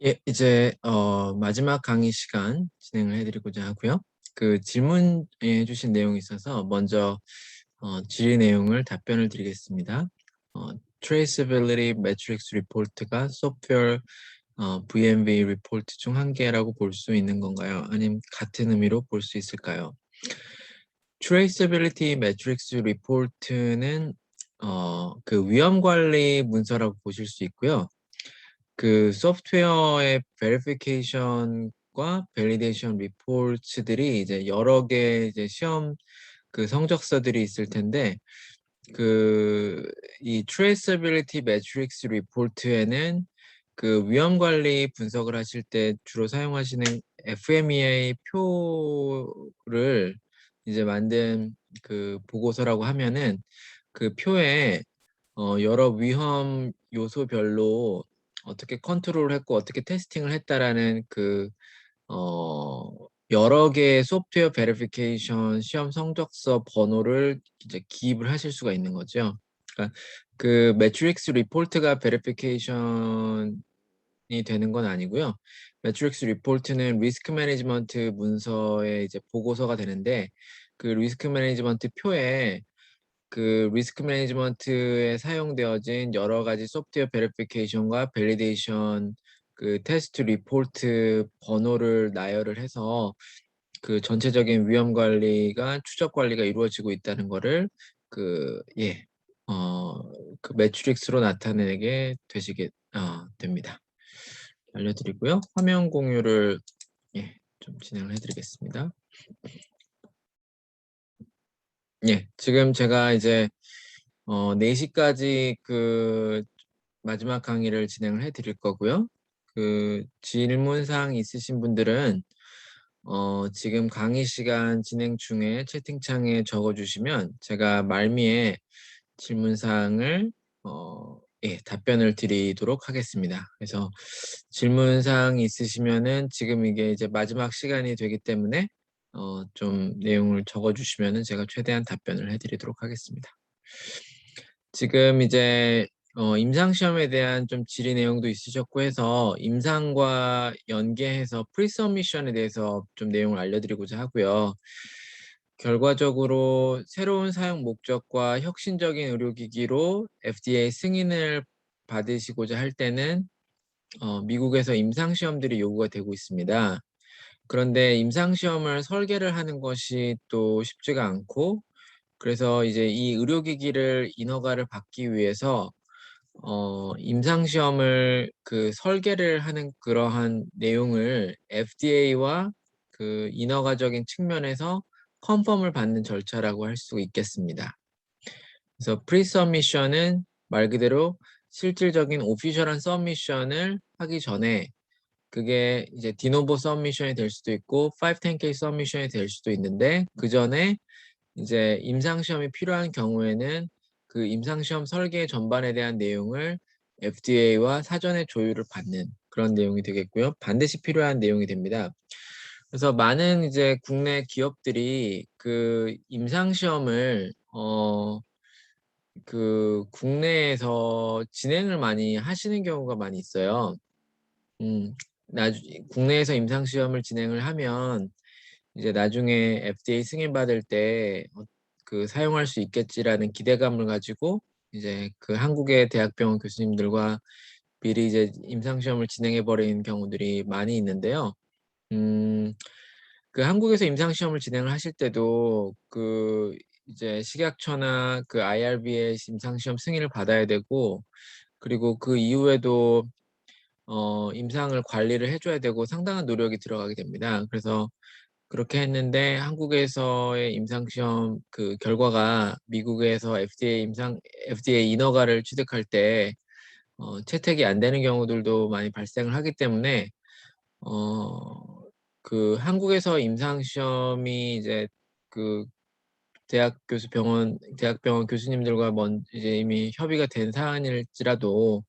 예, 이제 마지막 강의 시간 진행을 해드리고자 하고요. 그 질문해 주신 내용이 있어서 먼저 질의 내용을 답변을 드리겠습니다. Traceability Matrix Report가 소프트웨어 VMV 리포트 중 한 개라고 볼 수 있는 건가요? 아니면 같은 의미로 볼 수 있을까요? Traceability Matrix Report는 그 위험 관리 문서라고 보실 수 있고요. 그 소프트웨어의 베리피케이션과 밸리데이션 리포트들이 이제 여러 개 이제 시험 그 성적서들이 있을 텐데 그 이 트레이서빌리티 매트릭스 리포트에는 그 위험 관리 분석을 하실 때 주로 사용하시는 FMEA 표를 이제 만든 그 보고서라고 하면은 그 표에 여러 위험 요소별로 어떻게 컨트롤했고 어떻게 테스팅을 했다라는 그 여러 개의 소프트웨어 베리피케이션 시험 성적서 번호를 이제 기입을 하실 수가 있는 거죠. 그러니까 그 매트릭스 리포트가 베리피케이션이 되는 건 아니고요. 매트릭스 리포트는 리스크 매니지먼트 문서의 이제 보고서가 되는데 그 리스크 매니지먼트 표에 그 리스크 매니지먼트에 사용되어진 여러 가지 소프트웨어 베리피케이션과 밸리데이션 그 테스트 리포트 번호를 나열을 해서 그 전체적인 위험 관리가 추적 관리가 이루어지고 있다는 거를 그 예, 그 매트릭스로 나타내게 되시게 됩니다. 알려드리고요. 화면 공유를 좀 진행을 해드리겠습니다. 지금 제가 이제 4시까지 그 마지막 강의를 진행을 해드릴 거고요. 그 질문사항 있으신 분들은 지금 강의 시간 진행 중에 채팅창에 적어주시면 제가 말미에 질문사항을 답변을 드리도록 하겠습니다. 그래서 질문사항 있으시면은 지금 이게 이제 마지막 시간이 되기 때문에 좀 내용을 적어주시면은 제가 최대한 답변을 해드리도록 하겠습니다. 지금 이제 임상시험에 대한 좀 질의 내용도 있으셨고 해서 임상과 연계해서 프리서미션에 대해서 좀 내용을 알려드리고자 하고요. 결과적으로 새로운 사용 목적과 혁신적인 의료기기로 FDA 승인을 받으시고자 할 때는 미국에서 임상시험들이 요구가 되고 있습니다. 그런데 임상시험을 설계를 하는 것이 또 쉽지가 않고 그래서 이제 이 의료기기를 인허가를 받기 위해서 임상시험을 그 설계를 하는 그러한 내용을 FDA와 그 인허가적인 측면에서 컨펌을 받는 절차라고 할 수 있겠습니다. 그래서 프리서미션은 말 그대로 실질적인 오피셜한 서미션을 하기 전에 그게 이제 디노보 서미션이 될 수도 있고 510K 서미션이 될 수도 있는데 그 전에 이제 임상시험이 필요한 경우에는 그 임상시험 설계 전반에 대한 내용을 FDA와 사전에 조율을 받는 그런 내용이 되겠고요. 반드시 필요한 내용이 됩니다. 그래서 많은 이제 국내 기업들이 그 임상시험을 그 국내에서 진행을 많이 하시는 경우가 많이 있어요. 음, 국내에서 임상시험을 진행을 하면 이제 나중에 FDA 승인 받을 때 그 사용할 수 있겠지라는 기대감을 가지고 이제 그 한국의 대학병원 교수님들과 미리 이제 임상시험을 진행해 버린 경우들이 많이 있는데요. 음, 그 한국에서 임상시험을 진행을 하실 때도 그 이제 식약처나 그 IRB의 임상시험 승인을 받아야 되고 그리고 그 이후에도 임상을 관리를 해줘야 되고 상당한 노력이 들어가게 됩니다. 그래서 그렇게 했는데 한국에서의 임상시험 그 결과가 미국에서 FDA 인허가를 취득할 때 채택이 안 되는 경우들도 많이 발생을 하기 때문에 그 한국에서 임상시험이 이제 그 대학병원 교수님들과 이제 이미 협의가 된 사안일지라도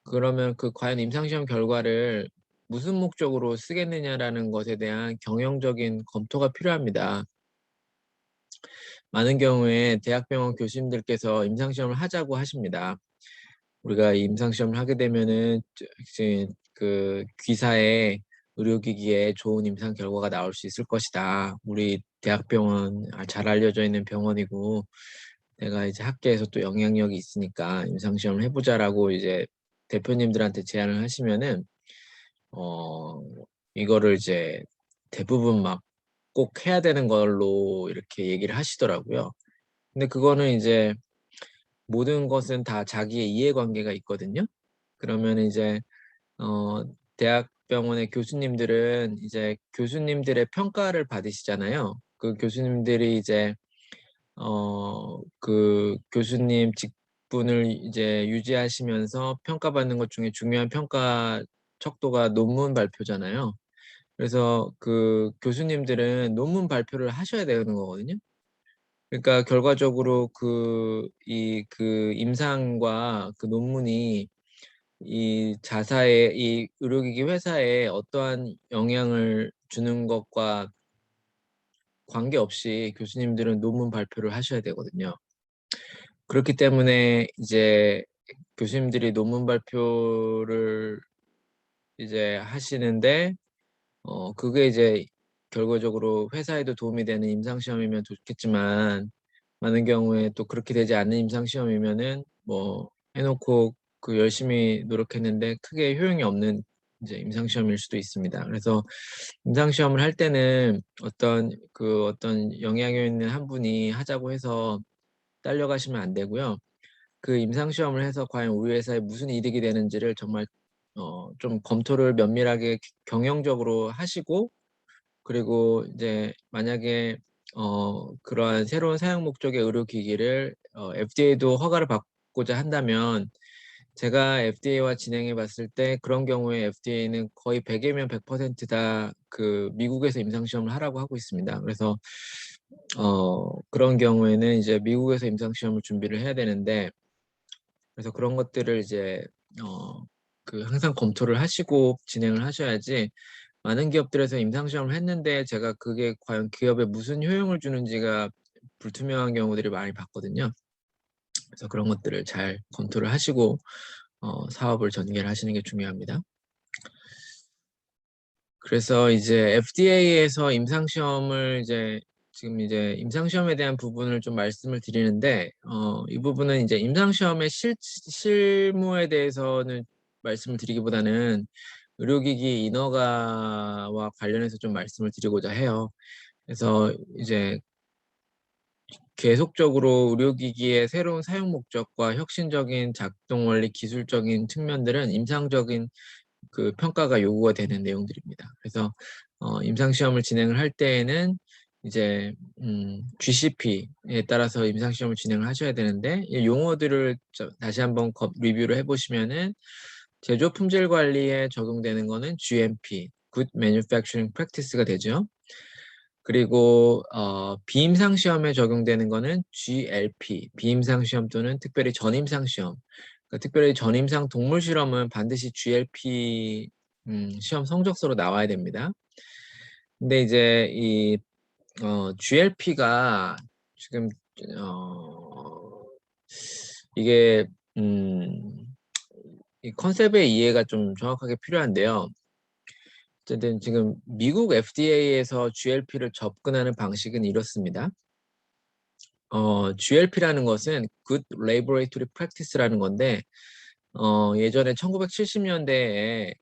그러면 그 과연 임상시험 결과를 무슨 목적으로 쓰겠느냐라는 것에 대한 경영적인 검토가 필요합니다. 많은 경우에 대학병원 교수님들께서 임상시험을 하자고 하십니다. 우리가 임상시험을 하게 되면은 이제 그 귀사에 의료기기에 좋은 임상 결과가 나올 수 있을 것이다. 우리 대학병원 잘 알려져 있는 병원이고 내가 이제 학계에서 또 영향력이 있으니까 임상시험을 해보자라고 이제 대표님들한테 제안을 하시면은 어 이거를 이제 대부분 막 꼭 해야 되는 걸로 이렇게 얘기를 하시더라고요. 근데 그거는 이제 모든 것은 다 자기의 이해관계가 있거든요. 그러면 이제 대학병원의 교수님들은 이제 교수님들의 평가를 받으시잖아요. 그 교수님들이 이제 그 교수님 직분을 이제 유지하시면서 평가받는 것 중에 중요한 평가 척도가 논문 발표잖아요. 그래서 그 교수님들은 논문 발표를 하셔야 되는 거거든요. 그러니까 결과적으로 그 임상과 그 논문이 이 자사의 이 의료기기 회사에 어떠한 영향을 주는 것과 관계없이 교수님들은 논문 발표를 하셔야 되거든요. 그렇기 때문에 이제 교수님들이 논문 발표를 이제 하시는데 그게 이제 결과적으로 회사에도 도움이 되는 임상시험이면 좋겠지만 많은 경우에 또 그렇게 되지 않는 임상시험이면은 뭐 해놓고 그 열심히 노력했는데 크게 효용이 없는 이제 임상시험일 수도 있습니다. 그래서 임상시험을 할 때는 어떤 영향력 있는 한 분이 하자고 해서 딸려가시면 안 되고요. 그 임상시험을 해서 과연 우리 회사에 무슨 이득이 되는지를 정말 좀 검토를 면밀하게 경영적으로 하시고 그리고 이제 만약에 그러한 새로운 사용 목적의 의료기기를 FDA도 허가를 받고자 한다면 제가 FDA와 진행해 봤을 때 그런 경우에 FDA는 거의 100이면 100%다 그 미국에서 임상시험을 하라고 하고 있습니다. 그래서 그런 경우에는 이제 미국에서 임상시험을 준비를 해야 되는데 그래서 그런 것들을 이제 그 항상 검토를 하시고 진행을 하셔야지 많은 기업들에서 임상시험을 했는데 제가 그게 과연 기업에 무슨 효용을 주는지가 불투명한 경우들이 많이 봤거든요. 그래서 그런 것들을 잘 검토를 하시고 사업을 전개를 하시는 게 중요합니다. 그래서 이제 FDA에서 임상시험을 지금 이제 임상시험에 대한 부분을 좀 말씀을 드리는데 이 부분은 이제 임상시험의 실무에 대해서는 말씀을 드리기보다는 의료기기 인허가와 관련해서 좀 말씀을 드리고자 해요. 그래서 이제 계속적으로 의료기기의 새로운 사용 목적과 혁신적인 작동 원리 기술적인 측면들은 임상적인 그 평가가 요구가 되는 내용들입니다. 그래서 임상시험을 진행을 할 때에는 이제 GCP에 따라서 임상시험을 진행을 하셔야 되는데 이 용어들을 다시 한번 리뷰를 해보시면은 제조 품질 관리에 적용되는 거는 GMP, Good Manufacturing Practice가 되죠. 그리고 비임상 시험에 적용되는 거는 GLP, 비임상 시험 또는 특별히 전임상 시험. 그러니까 특별히 전임상 동물 실험은 반드시 GLP 시험 성적서로 나와야 됩니다. 근데 이제 이 GLP가 지금 이게 이 컨셉의 이해가 좀 정확하게 필요한데요. 어쨌든 지금 미국 FDA에서 GLP를 접근하는 방식은 이렇습니다. GLP라는 것은 Good Laboratory Practice라는 건데 예전에 1970년대에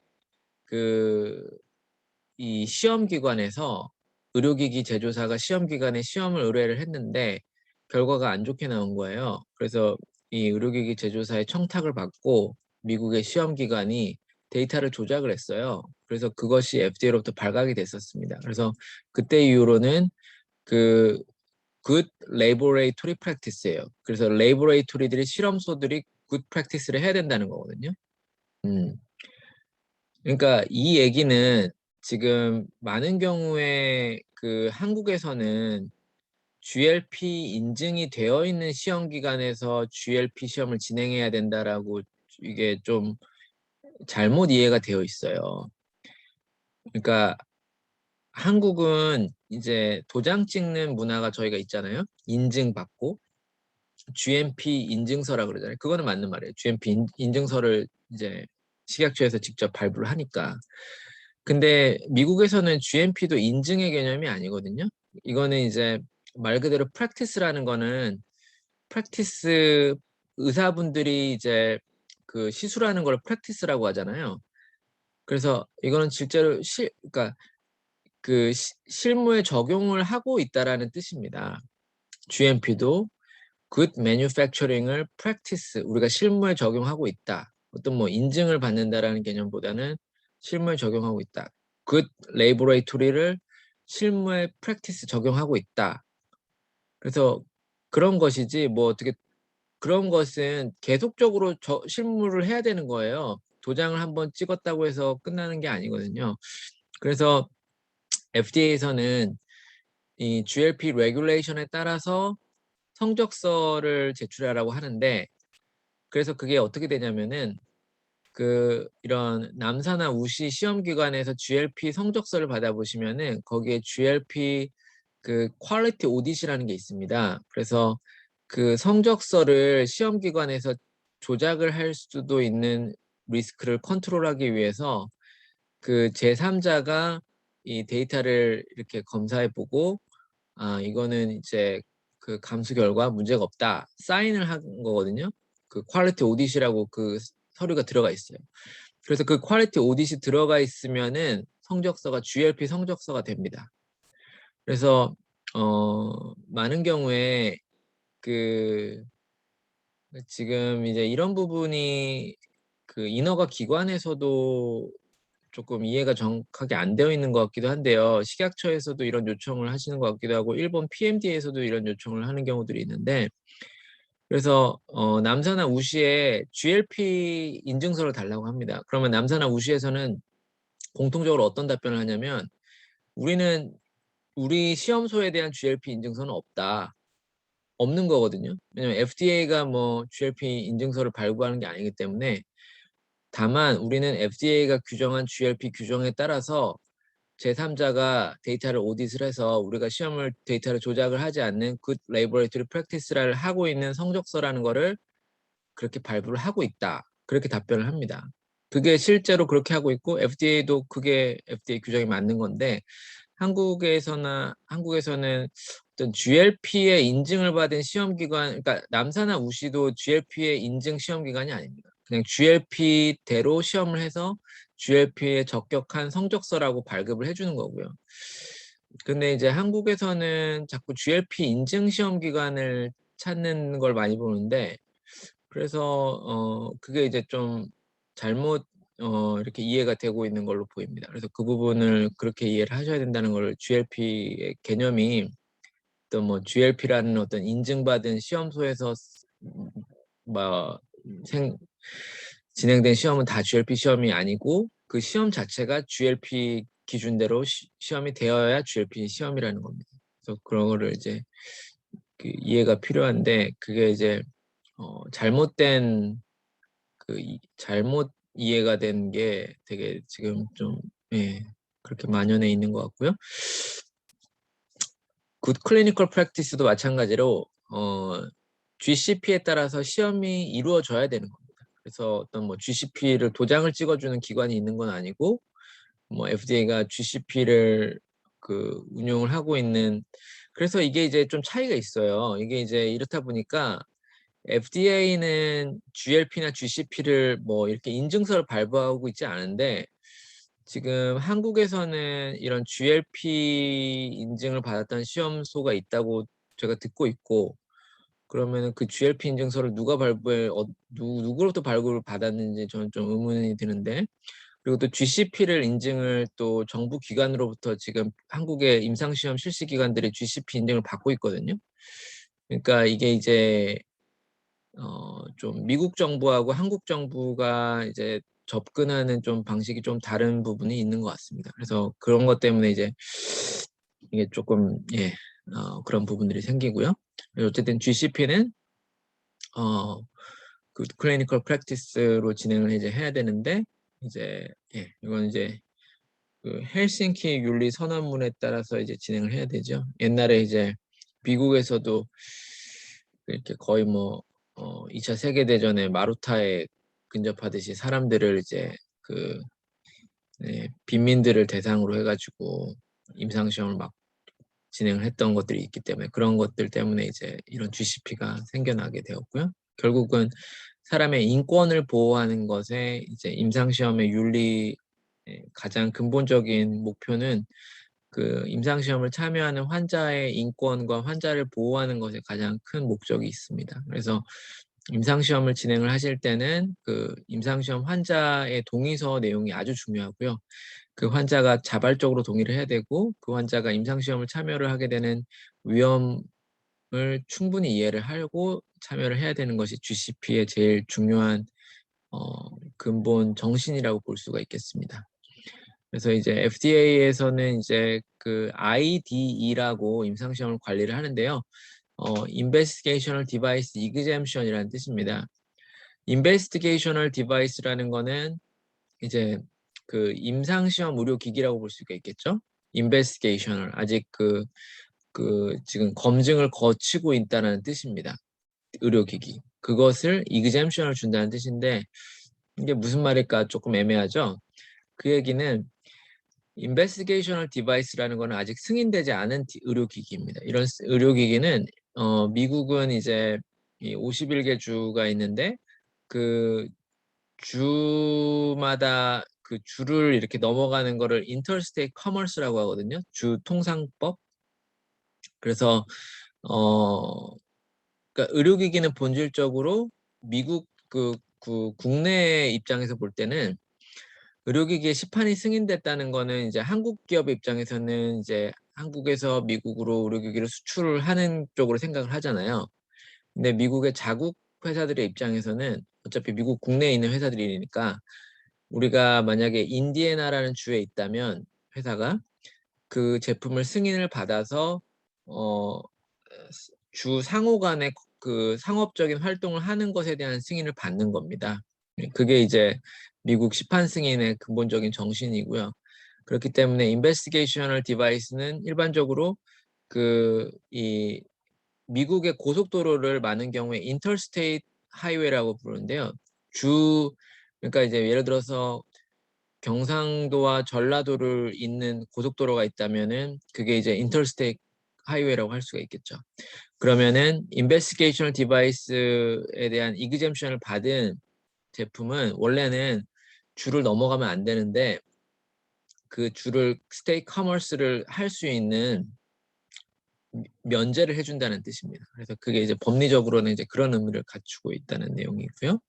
이 시험기관에서 의료기기 제조사가 시험기관에 시험을 의뢰를 했는데 결과가 안 좋게 나온 거예요. 그래서 이 의료기기 제조사의 청탁을 받고 미국의 시험기관이 데이터를 조작을 했어요. 그래서 그것이 FDA로부터 발각이 됐었습니다. 그래서 그때 이후로는 그 Good Laboratory Practice예요. 그래서 레이보레이토리들이 실험소들이 Good Practice를 해야 된다는 거거든요. 음. 그러니까 이 얘기는 지금 많은 경우에 그 한국에서는 GLP 인증이 되어 있는 시험 기관에서 GLP 시험을 진행해야 된다라고 이게 좀 잘못 이해가 되어 있어요. 그러니까 한국은 이제 도장 찍는 문화가 저희가 있잖아요. 인증받고 GMP 인증서라 그러잖아요. 그거는 맞는 말이에요. GMP 인증서를 이제 식약처에서 직접 발부를 하니까. 근데 미국에서는 GMP도 인증의 개념이 아니거든요. 이거는 이제 말 그대로 practice라는 거는 practice 의사분들이 이제 그 시술하는 걸 practice라고 하잖아요. 그래서 이거는 실제로 그러니까 그 실무에 적용을 하고 있다라는 뜻입니다. GMP도 Good Manufacturing을 practice, 우리가 실무에 적용하고 있다. 어떤 뭐 인증을 받는다라는 개념보다는 실무에 적용하고 있다. Good Laboratory를 실무에 practice 적용하고 있다. 그래서 그런 것이지 뭐 어떻게 그런 것은 계속적으로 실무를 해야 되는 거예요. 도장을 한번 찍었다고 해서 끝나는 게 아니거든요. 그래서 FDA에서는 이 GLP 레귤레이션에 따라서 성적서를 제출하라고 하는데, 그래서 그게 어떻게 되냐면은 그 이런 남사나 우시 시험기관에서 GLP 성적서를 받아보시면은 거기에 GLP 그 퀄리티 오디시라는 게 있습니다. 그래서 그 성적서를 시험기관에서 조작을 할 수도 있는 리스크를 컨트롤하기 위해서 그 제3자가 이 데이터를 이렇게 검사해보고 이거는 이제 그 감수 결과 문제가 없다 사인을 한 거거든요. 그 퀄리티 오디시라고 그 서류가 들어가 있어요. 그래서 그 퀄리티 오디시 들어가 있으면은 성적서가 GLP 성적서가 됩니다. 그래서 많은 경우에 그 지금 이제 이런 부분이 그 인허가 기관에서도 조금 이해가 정확하게 안 되어 있는 것 같기도 한데요. 식약처에서도 이런 요청을 하시는 것 같기도 하고 일본 PMDA에서도 이런 요청을 하는 경우들이 있는데, 그래서 남사나 우시에 GLP 인증서를 달라고 합니다. 그러면 남사나 우시에서는 공통적으로 어떤 답변을 하냐면 우리 시험소에 대한 GLP 인증서는 없는 거거든요. 왜냐면 FDA가 뭐 GLP 인증서를 발부하는 게 아니기 때문에, 다만 우리는 FDA가 규정한 GLP 규정에 따라서 제3자가 데이터를 오디트를 해서 우리가 데이터를 조작을 하지 않는 Good Laboratory Practice를 하고 있는 성적서라는 거를 그렇게 발부를 하고 있다. 그렇게 답변을 합니다. 그게 실제로 그렇게 하고 있고 FDA도 그게 FDA 규정이 맞는 건데, 한국에서는 어떤 GLP에 인증을 받은 시험기관, 그러니까 남사나 우시도 GLP에 인증 시험기관이 아닙니다. 그냥 GLP대로 시험을 해서 GLP에 적격한 성적서라고 발급을 해주는 거고요. 근데 이제 한국에서는 자꾸 GLP 인증 시험기관을 찾는 걸 많이 보는데, 그래서 그게 이제 좀 잘못 이렇게 이해가 되고 있는 걸로 보입니다. 그래서 그 부분을 그렇게 이해를 하셔야 된다는 걸, GLP의 개념이 또 뭐 GLP라는 어떤 인증받은 시험소에서 뭐 진행된 시험은 다 GLP 시험이 아니고 그 시험 자체가 GLP 기준대로 시험이 되어야 GLP 시험이라는 겁니다. 그래서 그런 거를 이제 그 이해가 필요한데, 그게 이제 잘못 이해가 된 게 되게 지금 좀 그렇게 만연해 있는 것 같고요. 굿 클리니컬 프랙티스도 마찬가지로 GCP에 따라서 시험이 이루어져야 되는 겁니다. 그래서 어떤 뭐 GCP를 도장을 찍어주는 기관이 있는 건 아니고, 뭐 FDA가 GCP를 그 운용을 하고 있는, 그래서 이게 이제 좀 차이가 있어요. 이게 이제 이렇다 보니까 FDA는 GLP나 GCP를 뭐 이렇게 인증서를 발부하고 있지 않은데, 지금 한국에서는 이런 GLP 인증을 받았던 시험소가 있다고 제가 듣고 있고, 그러면은 그 GLP 인증서를 누구로부터 발급을 받았는지 저는 좀 의문이 드는데, 그리고 또 GCP를 인증을 또 정부 기관으로부터 지금 한국의 임상시험 실시 기관들이 GCP 인증을 받고 있거든요. 그러니까 이게 이제 좀 미국 정부하고 한국 정부가 이제 접근하는 좀 방식이 좀 다른 부분이 있는 것 같습니다. 그래서 그런 것 때문에 이제 이게 조금 그런 부분들이 생기고요. 어쨌든 GCP는 그 클리니컬 프랙티스로 진행을 이제 해야 되는데, 이제 이건 이제 그 헬싱키 윤리 선언문에 따라서 이제 진행을 해야 되죠. 옛날에 이제 미국에서도 이렇게 거의 뭐 2차 세계대전에 마루타의 근접하듯이 사람들을 이제 빈민들을 대상으로 해가지고 임상시험을 막 진행을 했던 것들이 있기 때문에 그런 것들 때문에 이제 이런 GCP가 생겨나게 되었고요. 결국은 사람의 인권을 보호하는 것에 이제 임상시험의 윤리 가장 근본적인 목표는 그 임상시험을 참여하는 환자의 인권과 환자를 보호하는 것에 가장 큰 목적이 있습니다. 그래서 임상시험을 진행을 하실 때는 그 임상시험 환자의 동의서 내용이 아주 중요하고요. 그 환자가 자발적으로 동의를 해야 되고 그 환자가 임상시험을 참여를 하게 되는 위험을 충분히 이해를 하고 참여를 해야 되는 것이 GCP의 제일 중요한 근본 정신이라고 볼 수가 있겠습니다. 그래서 이제 FDA에서는 이제 그 IDE라고 임상시험을 관리를 하는데요. Investigational Device Exemption이라는 뜻입니다. Investigational Device라는 거는 이제 그 임상시험 의료기기라고 볼 수가 있겠죠. Investigational 아직 지금 검증을 거치고 있다는 뜻입니다. 의료기기. 그것을 exemption을 준다는 뜻인데 이게 무슨 말일까 조금 애매하죠. 그 얘기는 investigational device라는 거는 아직 승인되지 않은 의료기기입니다. 이런 의료기기는 미국은 이제 51개 주가 있는데 그 주마다 그 주를 이렇게 넘어가는 거를 interstate commerce라고 하거든요. 주 통상법. 그래서 그러니까 의료기기는 본질적으로 미국 국내 입장에서 볼 때는 의료기기의 시판이 승인됐다는 거는 이제 한국 기업의 입장에서는 이제 한국에서 미국으로 의료기기를 수출을 하는 쪽으로 생각을 하잖아요. 근데 미국의 자국 회사들의 입장에서는 어차피 미국 국내에 있는 회사들이니까 우리가 만약에 인디애나라는 주에 있다면 회사가 그 제품을 승인을 받아서 주 상호 간의 그 상업적인 활동을 하는 것에 대한 승인을 받는 겁니다. 그게 이제 미국 시판 승인의 근본적인 정신이고요. 그렇기 때문에 investigational device는 일반적으로 이 미국의 고속도로를 많은 경우에 interstate highway라고 부르는데요. 그러니까 이제 예를 들어서 경상도와 전라도를 잇는 고속도로가 있다면은 그게 이제 interstate highway라고 할 수가 있겠죠. 그러면은 investigational device에 대한 exemption을 받은 제품은 원래는 줄을 넘어가면 안 되는데 그 줄을 스테이트 커머스를 할 수 있는 면제를 해준다는 뜻입니다. 그래서 그게 이제 법리적으로는 이제 그런 의미를 갖추고 있다는 내용이고요.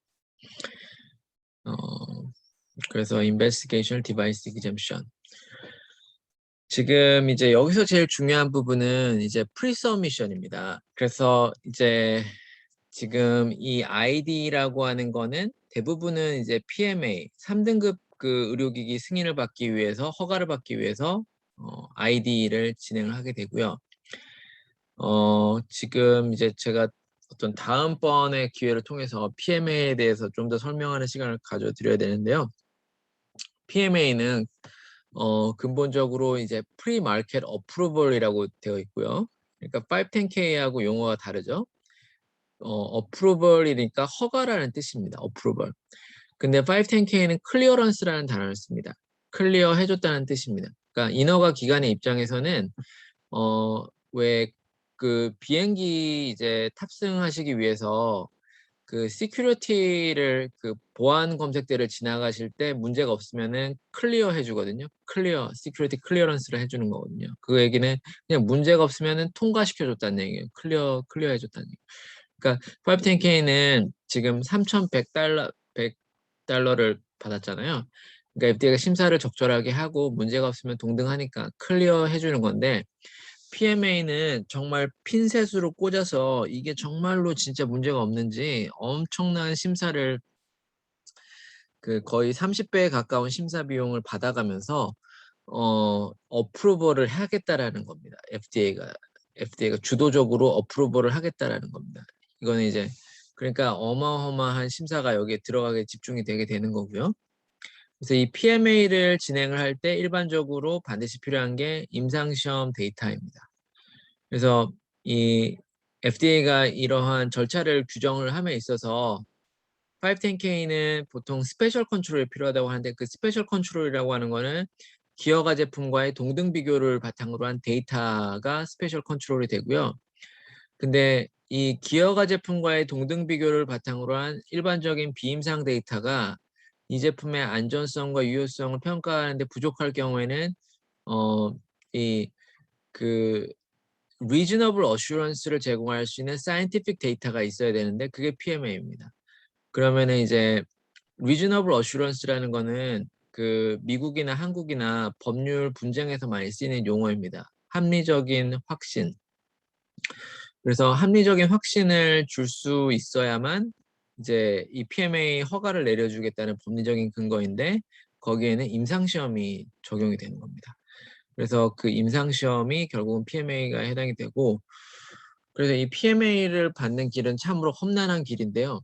그래서 investigational device exemption. 지금 이제 여기서 제일 중요한 부분은 이제 pre-submission입니다. 그래서 이제 지금 이 ID라고 하는 거는 대부분은 이제 PMA 3등급 그 의료기기 승인을 받기 위해서 허가를 받기 위해서 ID를 진행을 하게 되고요. 지금 이제 제가 어떤 다음번의 기회를 통해서 PMA에 대해서 좀 더 설명하는 시간을 가져드려야 되는데요. PMA는 근본적으로 이제 Pre-Market Approval이라고 되어 있고요. 그러니까 510K하고 용어가 다르죠. approval이니까 허가라는 뜻입니다. approval. 근데 510K는 clearance라는 단어를 씁니다. 클리어 해줬다는 뜻입니다. 그러니까 인허가 기관의 입장에서는 왜 그 비행기 이제 탑승하시기 위해서 그 시큐리티를 그 보안 검색대를 지나가실 때 문제가 없으면은 클리어 해주거든요. 클리어 시큐리티 클리어런스를 해주는 거거든요. 그 얘기는 그냥 문제가 없으면은 통과시켜줬다는 얘기예요. 클리어 해줬다는 얘기. 그러니까 510K는 지금 3,100달러 100달러를 받았잖아요. 그러니까 FDA가 심사를 적절하게 하고 문제가 없으면 동등하니까 클리어 해주는 건데 PMA는 정말 핀셋으로 꽂아서 이게 정말로 진짜 문제가 없는지 엄청난 심사를 거의 30배에 가까운 심사 비용을 받아가면서 어프로벌을 하겠다라는 겁니다. FDA가 주도적으로 어프로벌을 하겠다라는 겁니다. 이거는 이제 그러니까 어마어마한 심사가 여기에 들어가게 집중이 되게 되는 거고요. 그래서 이 PMA를 진행을 할 때 일반적으로 반드시 필요한 게 임상시험 데이터입니다. 그래서 이 FDA가 이러한 절차를 규정을 함에 있어서 510K는 보통 스페셜 컨트롤이 필요하다고 하는데 그 스페셜 컨트롤이라고 하는 거는 기어가 제품과의 동등 비교를 바탕으로 한 데이터가 스페셜 컨트롤이 되고요. 근데 이 기어가 제품과의 동등 비교를 바탕으로 한 일반적인 비임상 데이터가 이 제품의 안전성과 유효성을 평가하는데 부족할 경우에는 그 reasonable assurance를 제공할 수 있는 scientific 데이터가 있어야 되는데 그게 PMA입니다. 그러면은 이제 reasonable assurance라는 거는 그 미국이나 한국이나 법률 분쟁에서 많이 쓰이는 용어입니다. 합리적인 확신. 그래서 합리적인 확신을 줄 수 있어야만 이제 이 PMA 허가를 내려주겠다는 법리적인 근거인데 거기에는 임상시험이 적용이 되는 겁니다. 그래서 그 임상시험이 결국은 PMA가 해당이 되고 그래서 이 PMA를 받는 길은 참으로 험난한 길인데요.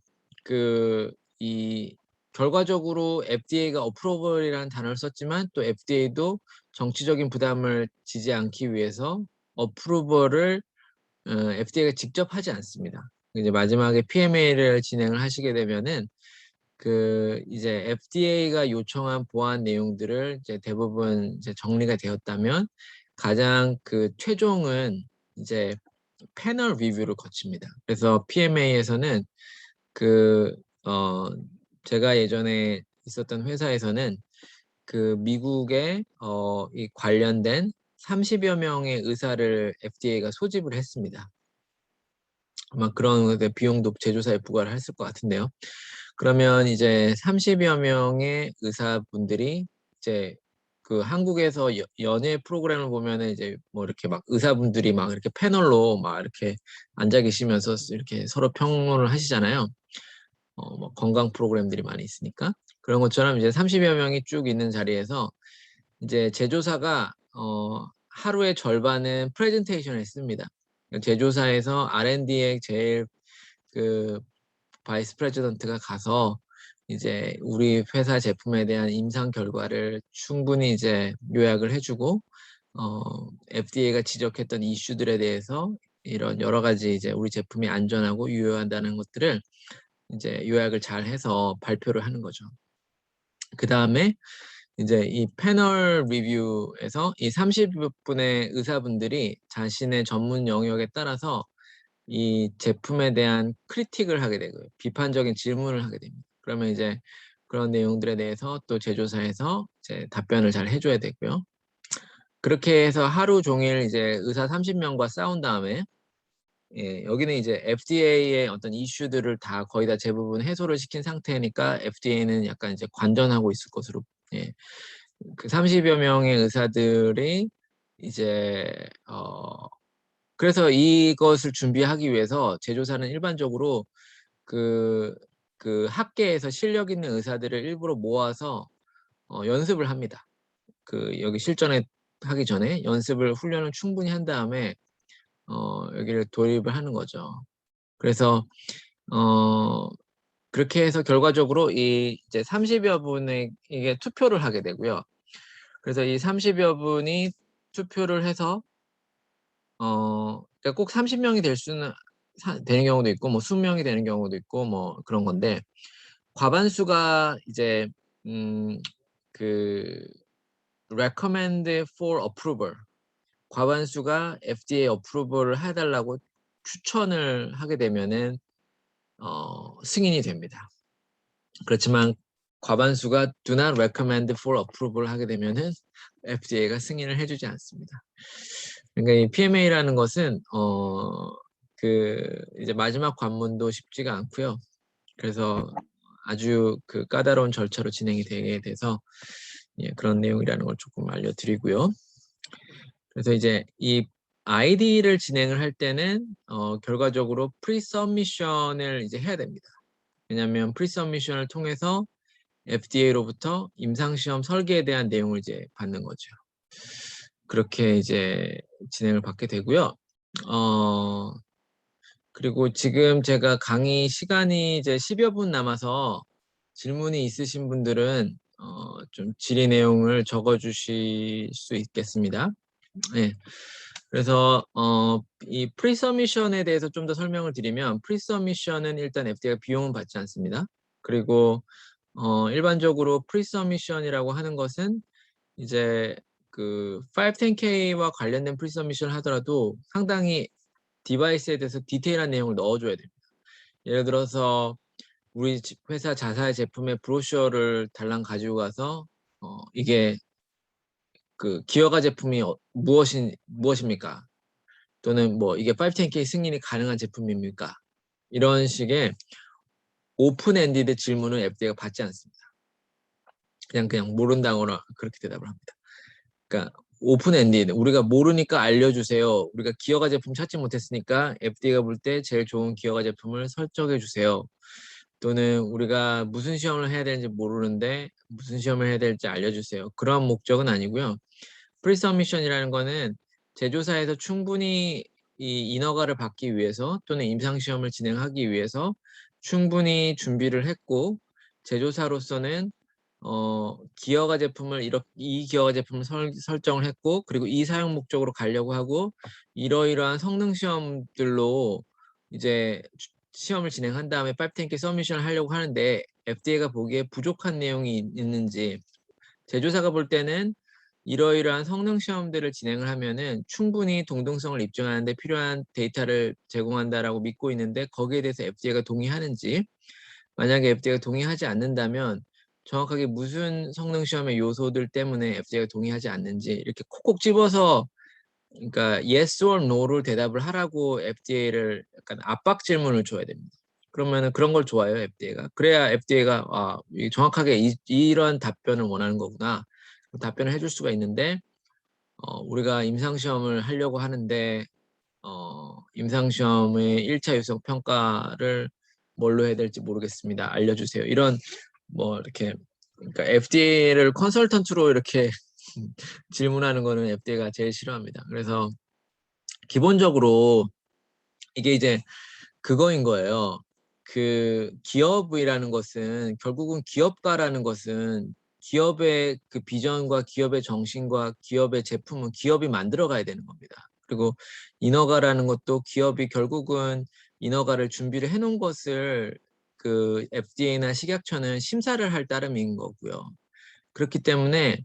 이 결과적으로 FDA가 어프로벌이라는 단어를 썼지만 또 FDA도 정치적인 부담을 지지 않기 위해서 어프로벌을 FDA가 직접 하지 않습니다. 이제 마지막에 PMA를 진행을 하시게 되면은 이제 FDA가 요청한 보안 내용들을 이제 대부분 이제 정리가 되었다면 가장 최종은 이제 패널 리뷰를 거칩니다. 그래서 PMA에서는 제가 예전에 있었던 회사에서는 미국의 이 관련된 30여 명의 의사를 FDA가 소집을 했습니다. 아마 그런 비용도 제조사에 부과를 했을 것 같은데요. 그러면 이제 30여 명의 의사분들이 이제 한국에서 연예 프로그램을 보면은 이제 뭐 이렇게 막 의사분들이 막 이렇게 패널로 막 이렇게 앉아 계시면서 이렇게 서로 평론을 하시잖아요. 뭐 건강 프로그램들이 많이 있으니까. 그런 것처럼 이제 30여 명이 쭉 있는 자리에서 이제 제조사가 하루의 절반은 프레젠테이션을 했습니다. 제조사에서 R&D에 제일 바이스 프레지던트가 가서 이제 우리 회사 제품에 대한 임상 결과를 충분히 이제 요약을 해주고 FDA가 지적했던 이슈들에 대해서 이런 여러 가지 이제 우리 제품이 안전하고 유효하다는 것들을 이제 요약을 잘 해서 발표를 하는 거죠. 그 다음에 이제 이 패널 리뷰에서 이 30분의 의사분들이 자신의 전문 영역에 따라서 이 제품에 대한 크리틱을 하게 되고요. 비판적인 질문을 하게 됩니다. 그러면 이제 그런 내용들에 대해서 또 제조사에서 이제 답변을 잘 해줘야 되고요. 그렇게 해서 하루 종일 이제 의사 30명과 싸운 다음에 여기는 이제 FDA의 어떤 이슈들을 다 거의 다 대부분 해소를 시킨 상태니까 FDA는 약간 이제 관전하고 있을 것으로 그 30여 명의 의사들이 이제 그래서 이것을 준비하기 위해서 제조사는 일반적으로 그 학계에서 실력 있는 의사들을 일부러 모아서 연습을 합니다. 여기 실전에 하기 전에 연습을 훈련을 충분히 한 다음에 여기를 돌입을 하는 거죠. 그래서 그렇게 해서 결과적으로 이제 30여 분에게 투표를 하게 되고요. 그래서 이 30여 분이 투표를 해서 그러니까 꼭 30명이 되는 경우도 있고 뭐 20명이 되는 경우도 있고 뭐 그런 건데 과반수가 이제 recommend for approval 과반수가 FDA 어프로벌을 해달라고 추천을 하게 되면은 승인이 됩니다. 그렇지만 과반수가 do not recommend for approval 하게 되면은 FDA가 승인을 해주지 않습니다. 그러니까 이 PMA라는 것은 이제 마지막 관문도 쉽지가 않고요. 그래서 아주 까다로운 절차로 진행이 되게 돼서 그런 내용이라는 걸 조금 알려드리고요. 그래서 이제 이 ID를 진행을 할 때는 결과적으로 프리서미션을 이제 해야 됩니다. 왜냐하면 프리서미션을 통해서 FDA로부터 임상시험 설계에 대한 내용을 이제 받는 거죠. 그렇게 이제 진행을 받게 되고요. 그리고 지금 제가 강의 시간이 이제 10여 분 남아서 질문이 있으신 분들은 좀 질의 내용을 적어 주실 수 있겠습니다. 네. 그래서 이 프리서미션에 대해서 좀 더 설명을 드리면 프리서미션은 일단 FDA가 비용은 받지 않습니다. 그리고 일반적으로 프리서미션이라고 하는 것은 이제 그 510K와 관련된 프리서미션을 하더라도 상당히 디바이스에 대해서 디테일한 내용을 넣어줘야 됩니다. 예를 들어서 우리 회사 자사의 제품의 브로셔를 달랑 가지고 가서 이게 그 기어가 제품이 무엇입니까? 또는 뭐 이게 510K 승인이 가능한 제품입니까? 이런 식의 오픈 엔디드 질문을 FDA가 받지 않습니다. 그냥 모른다거나 그렇게 대답을 합니다. 그러니까 오픈 엔디드, 우리가 모르니까 알려주세요. 우리가 기어가 제품 찾지 못했으니까 FDA가 볼 때 제일 좋은 기어가 제품을 설정해 주세요. 또는 우리가 무슨 시험을 해야 되는지 모르는데 무슨 시험을 해야 될지 알려주세요. 그런 목적은 아니고요. 프리서미션이라는 거는 제조사에서 충분히 이 인허가를 받기 위해서 또는 임상시험을 진행하기 위해서 충분히 준비를 했고, 제조사로서는 기어가 제품을 이 기어가 제품을 설정을 했고, 그리고 이 사용 목적으로 가려고 하고, 이러이러한 성능 시험들로 이제 시험을 진행한 다음에 510K 서미션을 하려고 하는데 FDA가 보기에 부족한 내용이 있는지, 제조사가 볼 때는 이러이러한 성능 시험들을 진행을 하면은 충분히 동등성을 입증하는 데 필요한 데이터를 제공한다라고 믿고 있는데 거기에 대해서 FDA가 동의하는지, 만약에 FDA가 동의하지 않는다면 정확하게 무슨 성능 시험의 요소들 때문에 FDA가 동의하지 않는지 이렇게 콕콕 집어서, 그러니까 yes or no를 대답을 하라고 FDA를 약간 압박 질문을 줘야 됩니다. 그러면은 그런 걸 좋아해요, FDA가. 그래야 FDA가 정확하게 이런 답변을 원하는 거구나. 답변을 해줄 수가 있는데 우리가 임상시험을 하려고 하는데 임상시험의 1차 유성 평가를 뭘로 해야 될지 모르겠습니다. 알려주세요. 이런 뭐 이렇게, 그러니까 FDA를 컨설턴트로 이렇게 질문하는 거는 FDA가 제일 싫어합니다. 그래서 기본적으로 이게 이제 그거인 거예요. 그 기업이라는 것은, 결국은 기업가라는 것은 기업의 그 비전과 기업의 정신과 기업의 제품은 기업이 만들어 가야 되는 겁니다. 그리고 인허가라는 것도 기업이 결국은 인허가를 준비를 해놓은 것을 그 FDA나 식약처는 심사를 할 따름인 거고요. 그렇기 때문에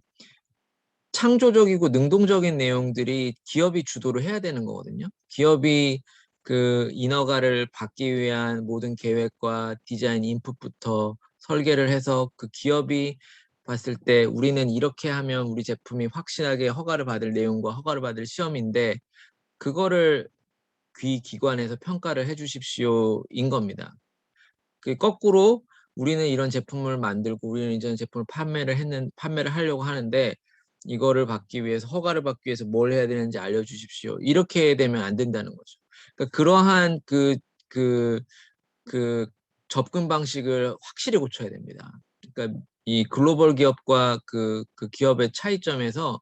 창조적이고 능동적인 내용들이 기업이 주도를 해야 되는 거거든요. 기업이 그 인허가를 받기 위한 모든 계획과 디자인 인풋부터 설계를 해서 그 기업이 봤을 때 우리는 이렇게 하면 우리 제품이 확실하게 허가를 받을 내용과 허가를 받을 시험인데 그거를 기관에서 평가를 해 주십시오인 겁니다. 그 거꾸로 우리는 이런 제품을 만들고 우리는 이런 제품을 판매를 하려고 하는데 이거를 받기 위해서, 허가를 받기 위해서 뭘 해야 되는지 알려주십시오. 이렇게 되면 안 된다는 거죠. 그러니까 그러한 그 접근 방식을 확실히 고쳐야 됩니다. 그러니까 이 글로벌 기업과 그 기업의 차이점에서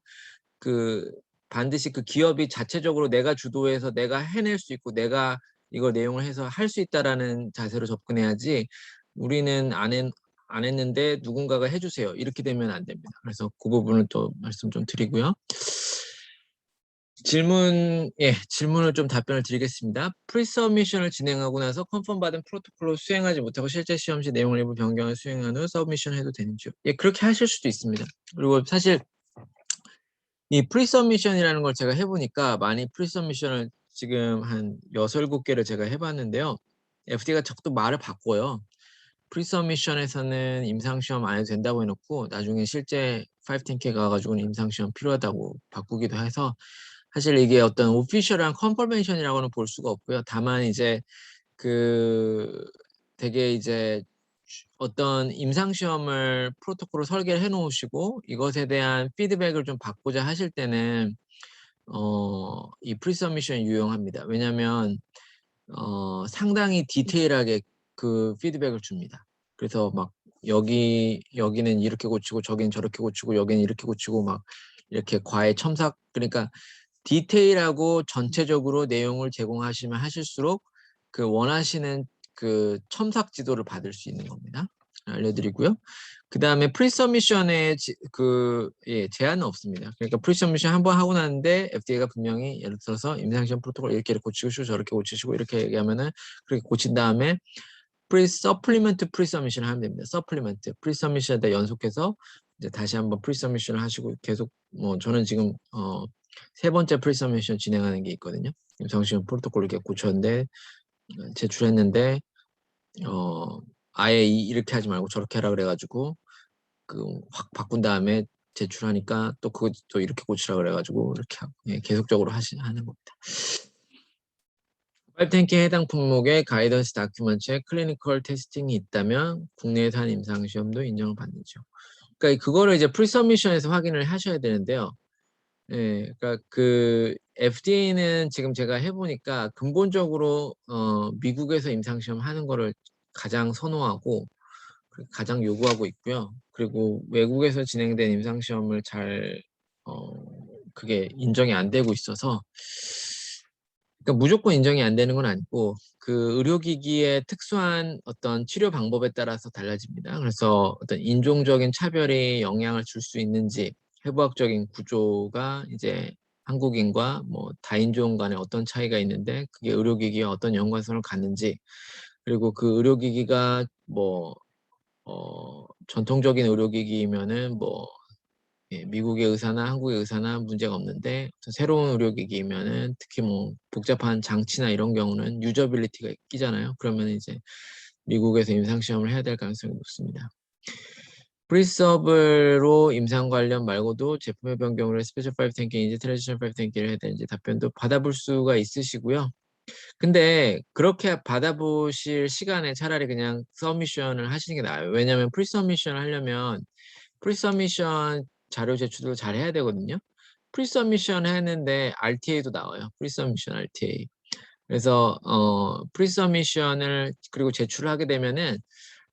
그 반드시 그 기업이 자체적으로 내가 주도해서 내가 해낼 수 있고 내가 이걸 내용을 해서 할 수 있다라는 자세로 접근해야지, 우리는 안 했는데 누군가가 해주세요. 이렇게 되면 안 됩니다. 그래서 그 부분을 또 말씀 좀 드리고요. 질문을 좀 답변을 드리겠습니다. 프리서미션을 진행하고 나서 컨펌 받은 프로토콜로 수행하지 못하고 실제 시험 시 내용을 일부 변경을 수행한 후 서미션 해도 되는지요? 예, 그렇게 하실 수도 있습니다. 그리고 사실 이 프리서미션이라는 걸 제가 해보니까 많이 프리서미션을 지금 한 6, 7개를 제가 해봤는데요. FDA가 자꾸 말을 바꿔요. 프리서미션에서는 임상시험 안 해도 된다고 해놓고 나중에 실제 510K 가가지고는 임상시험 필요하다고 바꾸기도 해서 사실 이게 어떤 오피셜한 컨퍼메이션이라고는 볼 수가 없고요. 다만 이제 그 되게 이제 어떤 임상시험을 프로토콜을 설계를 해놓으시고 이것에 대한 피드백을 좀 받고자 하실 때는 이 프리서미션이 유용합니다. 왜냐하면 상당히 디테일하게 그 피드백을 줍니다. 그래서 막 여기는 이렇게 고치고 저기는 저렇게 고치고 여기는 이렇게 고치고 막 이렇게 과외 첨삭, 그러니까 디테일하고 전체적으로 내용을 제공하시면 하실수록 그 원하시는 그 첨삭 지도를 받을 수 있는 겁니다. 알려드리고요. 그 다음에 프리서미션에 제한은 없습니다. 그러니까 프리서미션 한번 하고 나는데 FDA가 분명히 예를 들어서 임상시험 프로토콜 이렇게 고치시고 저렇게 고치시고 이렇게 얘기하면은 그렇게 고친 다음에 서플리먼트 프리서미션을 하면 됩니다. 서플리먼트 프리서미션에다 연속해서 이제 다시 한번 프리서미션을 하시고 계속 뭐 저는 지금 3번째 프리서미션 진행하는 게 있거든요. 임상시험 프로토콜 이렇게 고쳤는데 제출했는데 아예 이렇게 하지 말고 저렇게 하라 그래가지고 확 바꾼 다음에 제출하니까 또 그거 또 이렇게 고치라 그래가지고 이렇게 계속적으로 하는 겁니다. 510K 해당 품목에 가이던스 다큐먼트에 클리니컬 테스팅이 있다면 국내에서 한 임상시험도 인정을 받는죠. 그러니까 그거를 이제 프리서미션에서 확인을 하셔야 되는데요. 예, 그러니까 그 FDA는 지금 제가 해보니까 근본적으로 미국에서 임상시험 하는 거를 가장 선호하고 가장 요구하고 있고요. 그리고 외국에서 진행된 임상시험을 그게 인정이 안 되고 있어서 그러니까 무조건 인정이 안 되는 건 아니고 그 의료기기의 특수한 어떤 치료 방법에 따라서 달라집니다. 그래서 어떤 인종적인 차별이 영향을 줄 수 있는지 해부학적인 구조가 이제 한국인과 뭐 다인종 간에 어떤 차이가 있는데 그게 의료기기와 어떤 연관성을 갖는지 그리고 그 의료기기가 뭐 전통적인 의료기기이면은 뭐 미국의 의사나 한국의 의사나 문제가 없는데 새로운 의료기기이면은 특히 뭐 복잡한 장치나 이런 경우는 유저빌리티가 끼잖아요. 그러면 이제 미국에서 임상시험을 해야 될 가능성이 높습니다. 프리서브로 임상 관련 말고도 제품의 변경을 스페셜 510K인지 트랜지션 510K를 해야 되는지 답변도 받아볼 수가 있으시고요. 근데 그렇게 받아보실 시간에 차라리 그냥 서미션을 하시는 게 나아요. 왜냐하면 프리서미션을 하려면 프리서미션 자료 제출도 잘 해야 되거든요. 프리서미션 했는데 RTA도 나와요. 프리서미션 RTA. 그래서 프리서미션을 그리고 제출을 하게 되면은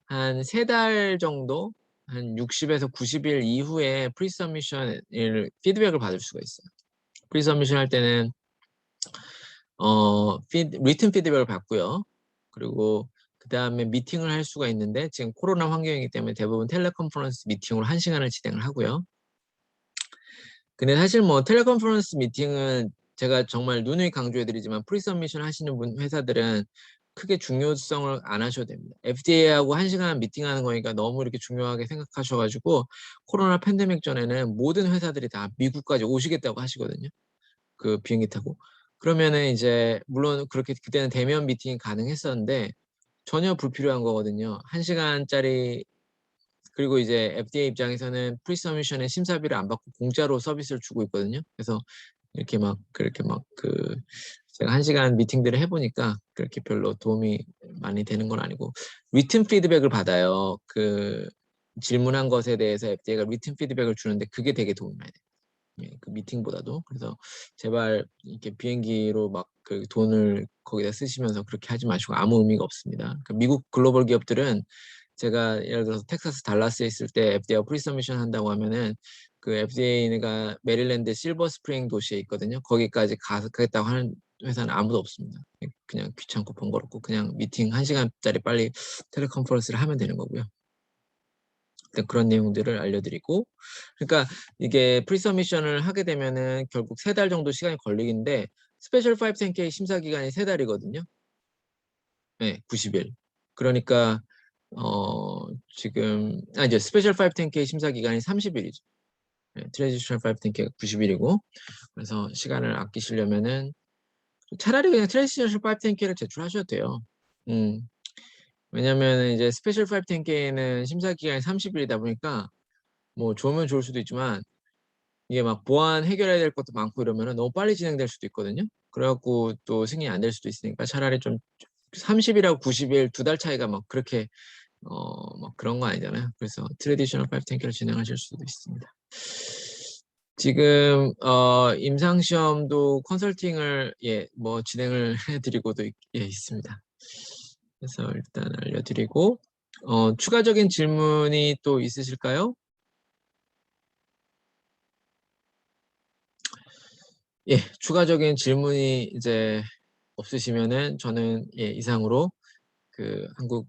한 3달 정도 한 60에서 90일 이후에 프리서미션 피드백을 받을 수가 있어요. 프리서미션 할 때는 리튼 피드백을 받고요. 그리고 그 다음에 미팅을 할 수가 있는데 지금 코로나 환경이기 때문에 대부분 텔레컨퍼런스 미팅으로 1시간을 진행을 하고요. 근데 사실 뭐 텔레컨퍼런스 미팅은 제가 정말 누누이 강조해드리지만 프리서미션 하시는 회사들은 크게 중요성을 안 하셔도 됩니다. FDA하고 1시간 미팅하는 거니까 너무 이렇게 중요하게 생각하셔가지고 코로나 팬데믹 전에는 모든 회사들이 다 미국까지 오시겠다고 하시거든요. 그 비행기 타고. 그러면은 이제 물론 그렇게 그때는 대면 미팅이 가능했었는데 전혀 불필요한 거거든요. 1시간짜리 그리고 이제 FDA 입장에서는 프리서미션의 심사비를 안 받고 공짜로 서비스를 주고 있거든요. 그래서 이렇게 막 그렇게 막 제가 1시간 미팅들을 해보니까 그렇게 별로 도움이 많이 되는 건 아니고 리튼 피드백을 받아요. 그 질문한 것에 대해서 FDA가 리튼 피드백을 주는데 그게 되게 도움이 많이 돼요. 그 미팅보다도. 그래서 제발 이렇게 비행기로 막 그 돈을 거기다 쓰시면서 그렇게 하지 마시고 아무 의미가 없습니다. 미국 글로벌 기업들은 제가 예를 들어서 텍사스 달라스에 있을 때 FDA가 프리서미션 한다고 하면은 그 FDA가 메릴랜드 실버 스프링 도시에 있거든요. 거기까지 가겠다고 하는 회사는 아무도 없습니다. 그냥 귀찮고 번거롭고 그냥 미팅 1시간짜리 빨리 텔레컨퍼런스를 하면 되는 거고요. 그런 내용들을 알려드리고 그러니까 이게 프리서미션을 하게 되면은 결국 3달 정도 시간이 걸리는데 스페셜 510K 심사 기간이 3달이거든요. 네, 90일. 그러니까 지금 이제 스페셜 510K 심사 기간이 30일이죠. 네, 트랜지셔널 510K가 90일이고 그래서 시간을 아끼시려면은 차라리 그냥 트랜지셔널 510K를 제출하셔도 돼요. 왜냐면 이제 스페셜 510K는 심사 기간이 30일이다 보니까 뭐 좋으면 좋을 수도 있지만 이게 막 보안 해결해야 될 것도 많고 이러면은 너무 빨리 진행될 수도 있거든요. 그래갖고 또 승인이 안 될 수도 있으니까 차라리 좀 30일하고 90일 2달 차이가 막 그렇게 막 그런 거 아니잖아요. 그래서 트래디셔널 510K를 진행하실 수도 있습니다. 지금 임상시험도 컨설팅을 뭐 진행을 해드리고도 있습니다. 그래서 일단 알려드리고 추가적인 질문이 또 있으실까요? 예, 추가적인 질문이 이제 없으시면은 저는 이상으로 그 한국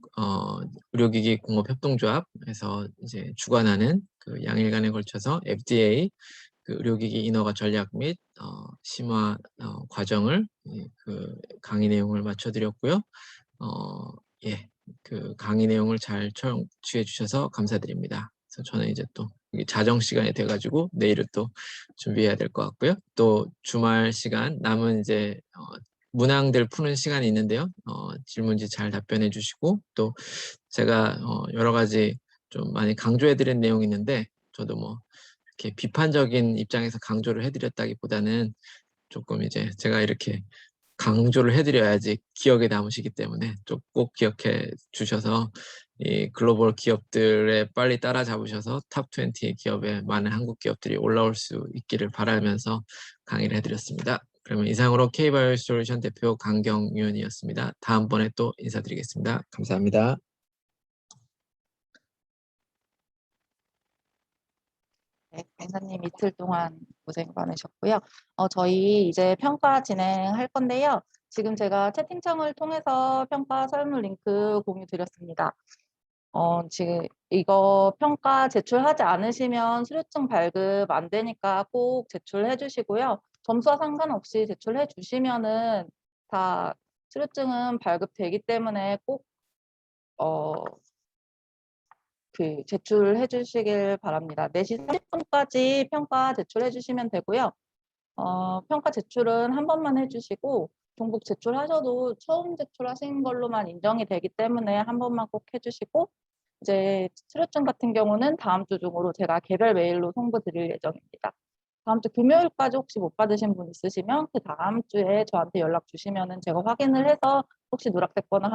의료기기 공업 협동조합에서 이제 주관하는 그 양일간에 걸쳐서 FDA 그 의료기기 인허가 전략 및 심화 과정을 그 강의 내용을 마쳐드렸고요. 예, 그 강의 내용을 잘 청취해 주셔서 감사드립니다. 그래서 저는 이제 또 이게 자정 시간이 돼 가지고 내일은 또 준비해야 될 것 같고요. 또 주말 시간 남은 이제 문항들 푸는 시간이 있는데요. 질문지 잘 답변해 주시고 또 제가 여러 가지 좀 많이 강조해 드린 내용이 있는데 저도 뭐 이렇게 비판적인 입장에서 강조를 해 드렸다기보다는 조금 이제 제가 이렇게 강조를 해 드려야지 기억에 남으시기 때문에 좀 꼭 기억해 주셔서 이 글로벌 기업들에 빨리 따라잡으셔서 탑 20 기업에 많은 한국 기업들이 올라올 수 있기를 바라면서 강의를 해 드렸습니다. 그러면 이상으로 K바이오솔루션 대표 강경윤이었습니다. 다음번에 또 인사드리겠습니다. 감사합니다. 네, 강사님 이틀 동안 고생 많으셨고요. 저희 이제 평가 진행할 건데요. 지금 제가 채팅창을 통해서 평가 설문 링크 공유 드렸습니다. 지금 이거 평가 제출하지 않으시면 수료증 발급 안 되니까 꼭 제출해 주시고요. 점수와 상관없이 제출해 주시면은 다 수료증은 발급되기 때문에 꼭 제출해 주시길 바랍니다. 4시 30분까지 평가 제출해 주시면 되고요. 평가 제출은 한 번만 해주시고 종북 제출하셔도 처음 제출하신 걸로만 인정이 되기 때문에 한 번만 꼭 해주시고 이제 수료증 같은 경우는 다음 주 중으로 제가 개별 메일로 송부 드릴 예정입니다. 다음 주 금요일까지 혹시 못 받으신 분 있으시면 그 다음 주에 저한테 연락 주시면은 제가 확인을 해서 혹시 누락됐거나